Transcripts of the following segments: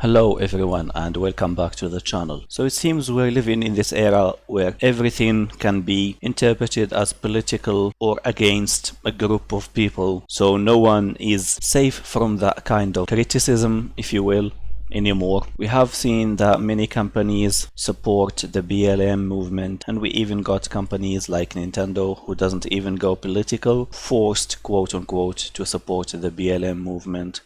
Hello everyone and welcome back to the channel. So it seems we're living in this era where everything can be interpreted as political or against a group of people. So no one is safe from that kind of criticism, if you will, anymore. We have seen that many companies support the BLM movement, and we even got companies like Nintendo, who doesn't even go political, forced quote unquote to support the BLM movement.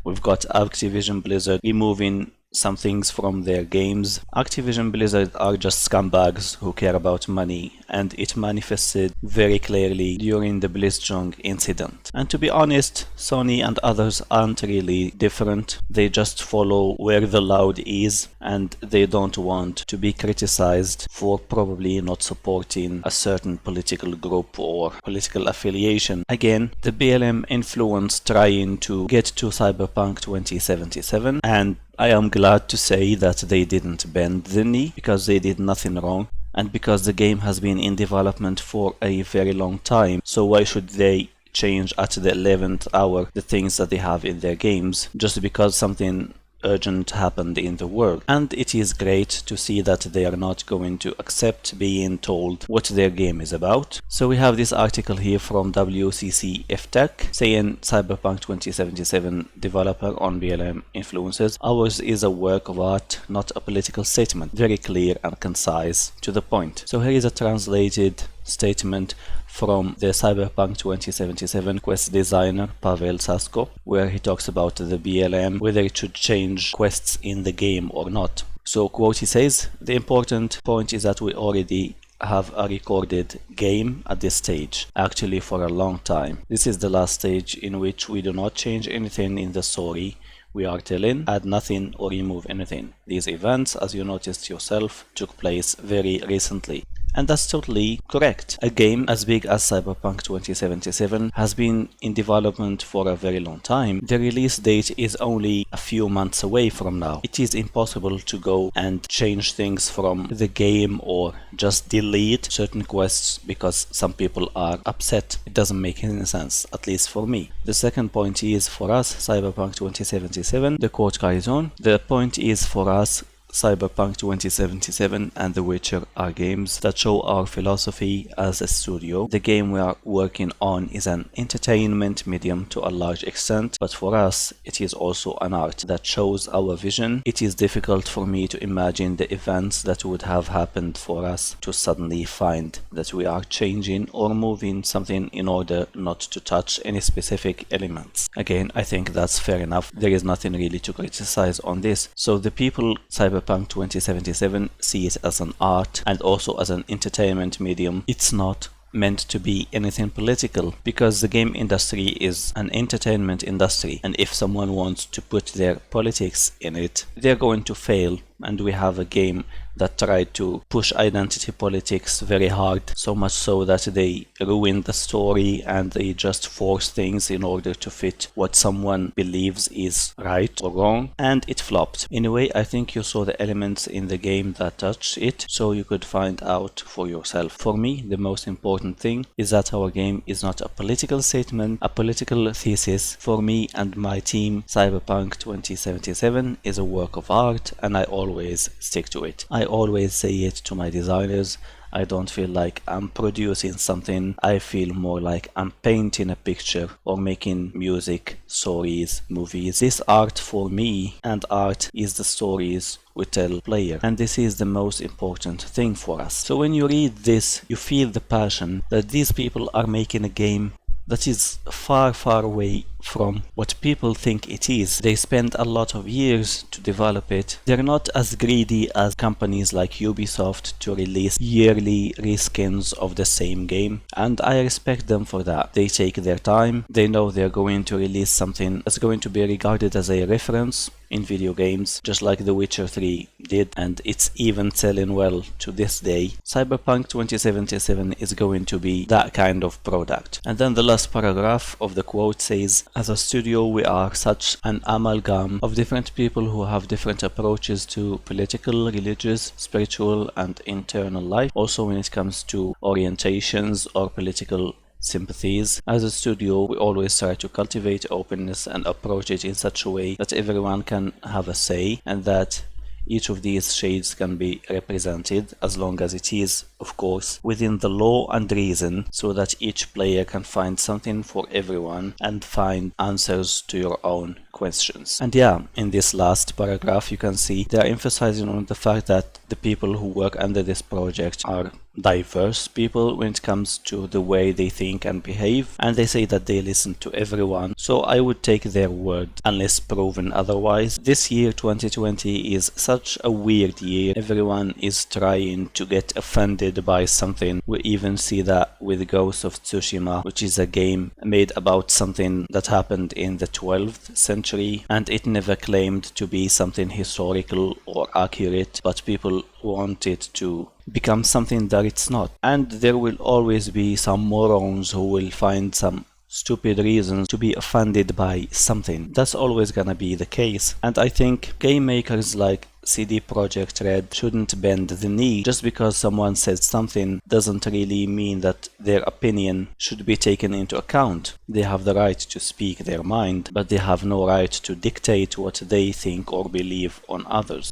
We've got Activision Blizzard removing some things from their games. Activision Blizzard are just scumbags who care about money, and it manifested very clearly during the BlizzCon incident. And to be honest, Sony and others aren't really different. They just follow where the loud is, and they don't want to be criticized for probably not supporting a certain political group or political affiliation. Again, the BLM influence trying to get to Cyberpunk 2077, and I am glad to say that they didn't bend the knee because they did nothing wrong, and because the game has been in development for a very long time. So why should they change at the 11th hour the things that they have in their games just because something urgent happened in the world? And it is great to see that they are not going to accept being told what their game is about. So we have this article here from WCCF Tech saying Cyberpunk 2077 developer on BLM influences. Ours is a work of art, not a political statement. Very clear and concise, to the point. So here is a translated statement from the Cyberpunk 2077 quest designer Pavel Sasko, where he talks about the BLM, whether it should change quests in the game or not. So quote, he says, "The important point is that we already have a recorded game at this stage, actually for a long time. This is the last stage in which we do not change anything in the story we are telling, add nothing or remove anything. These events, as you noticed yourself, took place very recently." And that's totally correct. A game as big as Cyberpunk 2077 has been in development for a very long time. The release date is only a few months away from now. It is impossible to go and change things from the game or just delete certain quests because some people are upset. It doesn't make any sense, at least for me. The second point is, for us, Cyberpunk 2077, the quote carries on, "The point is, for us, Cyberpunk 2077 and The Witcher are games that show our philosophy as a studio. The game we are working on is an entertainment medium to a large extent, but for us it is also an art that shows our vision. It is difficult for me to imagine the events that would have happened for us to suddenly find that we are changing or moving something in order not to touch any specific elements." Again, I think that's fair enough. There is nothing really to criticize on this. So the people Cyberpunk 2077 see it as an art and also as an entertainment medium. It's not meant to be anything political, because the game industry is an entertainment industry, and if someone wants to put their politics in it, they're going to fail. And we have a game that tried to push identity politics very hard, so much so that they ruined the story and they just force things in order to fit what someone believes is right or wrong, and it flopped. Anyway, I think you saw the elements in the game that touched it, so you could find out for yourself. For me, the most important thing is that our game is not a political statement, a political thesis. For me and my team, Cyberpunk 2077 is a work of art, and I always stick to it. I always say it to my designers. I don't feel like I'm producing something. I feel more like I'm painting a picture or making music, stories, movies. This art for me, and art is the stories we tell player, and this is the most important thing for us. So when you read this, you feel the passion that these people are making a game that is far, far away from what people think it is. They spend a lot of years to develop it. They're not as greedy as companies like Ubisoft to release yearly reskins of the same game, and I respect them for that. They take their time. They know they're going to release something that's going to be regarded as a reference in video games, just like The Witcher 3 did, and it's even selling well to this day. Cyberpunk 2077 is going to be that kind of product. And then the last paragraph of the quote says, "As a studio, we are such an amalgam of different people who have different approaches to political, religious, spiritual, and internal life. Also when it comes to orientations or political sympathies. As a studio, we always try to cultivate openness and approach it in such a way that everyone can have a say and that each of these shades can be represented, as long as it is, of course, within the law and reason, so that each player can find something for everyone and find answers to your own questions. And yeah, in this last paragraph you can see they are emphasizing on the fact that the people who work under this project are diverse people when it comes to the way they think and behave, and they say that they listen to everyone, so I would take their word unless proven otherwise. This year 2020 is such a weird year. Everyone is trying to get offended by something. We even see that with Ghost of Tsushima, which is a game made about something that happened in the 12th century, and it never claimed to be something historical or accurate, but people want it to become something that it's not. And there will always be some morons who will find some stupid reasons to be offended by something. That's always gonna be the case. And I think game makers like CD Projekt Red shouldn't bend the knee. Just because someone says something doesn't really mean that their opinion should be taken into account. They have the right to speak their mind, but they have no right to dictate what they think or believe on others.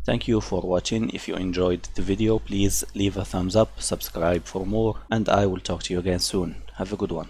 Thank you for watching. If you enjoyed the video, please leave a thumbs up, subscribe for more, and I will talk to you again soon. Have a good one.